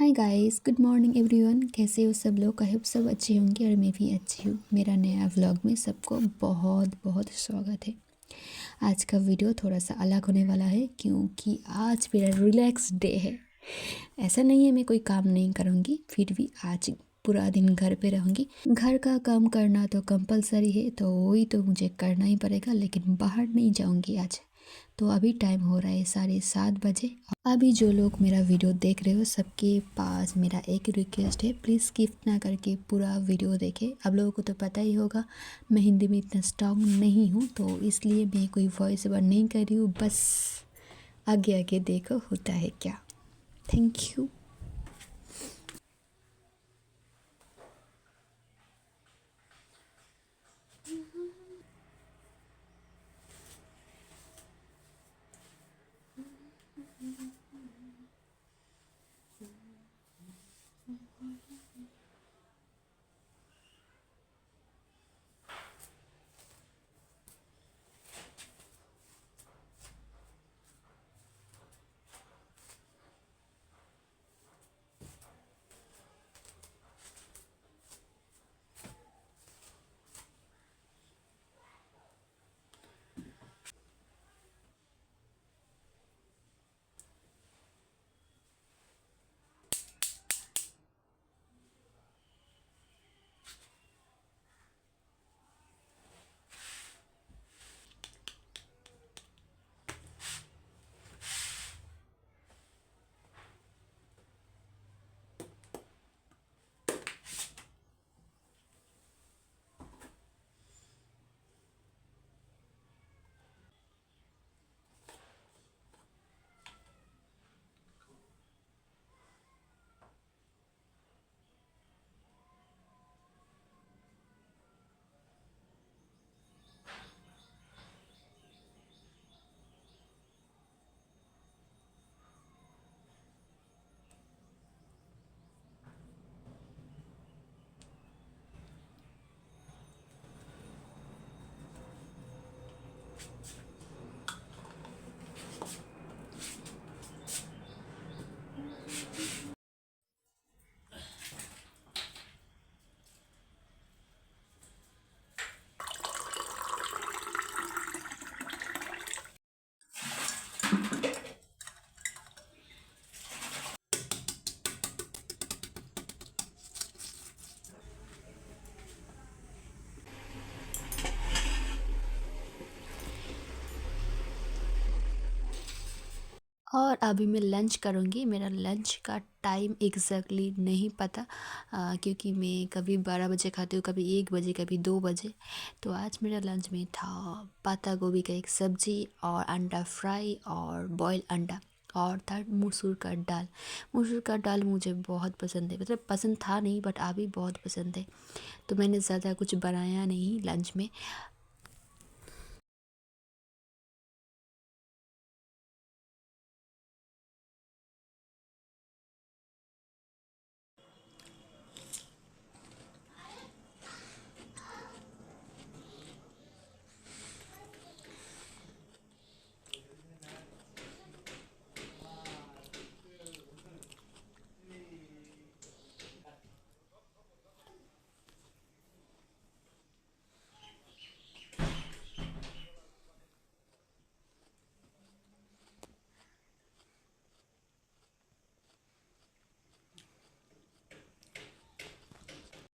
Hi guys, good morning everyone. कैसे हो सब लोग? आई होप सब अच्छे होंगे और मैं भी अच्छी हूँ। मेरा नया व्लॉग में सबको बहुत बहुत स्वागत है। आज का वीडियो थोड़ा सा अलग होने वाला है क्योंकि आज मेरा रिलैक्स डे है। ऐसा नहीं है मैं कोई काम नहीं करूँगी, फिर भी आज पूरा दिन घर पे रहूँगी। घर का काम करना तो कंपलसरी है, तो वही तो मुझे करना ही पड़ेगा, लेकिन बाहर नहीं जाऊँगी आज। तो अभी टाइम हो रहा है 7:30 बजे। अभी जो लोग मेरा वीडियो देख रहे हो सबके पास मेरा एक रिक्वेस्ट है, प्लीज़ स्किप ना करके पूरा वीडियो देखें। आप लोगों को तो पता ही होगा मैं हिंदी में इतना स्ट्रांग नहीं हूँ, तो इसलिए मैं कोई वॉइस ओवर नहीं कर रही हूँ। बस आगे आगे देखो होता है क्या। Thank you. और अभी मैं लंच करूँगी। मेरा लंच का टाइम एग्जैक्टली नहीं पता, क्योंकि मैं कभी 12 बजे खाती हूँ, कभी 1 बजे, कभी 2 बजे। तो आज मेरा लंच में था पत्ता गोभी का एक सब्ज़ी और अंडा फ्राई और बॉयल अंडा, और था मसूर का दाल। मसूर का दाल मुझे बहुत पसंद है, मतलब पसंद था नहीं बट अभी बहुत पसंद है। तो मैंने ज़्यादा कुछ बनाया नहीं लंच में।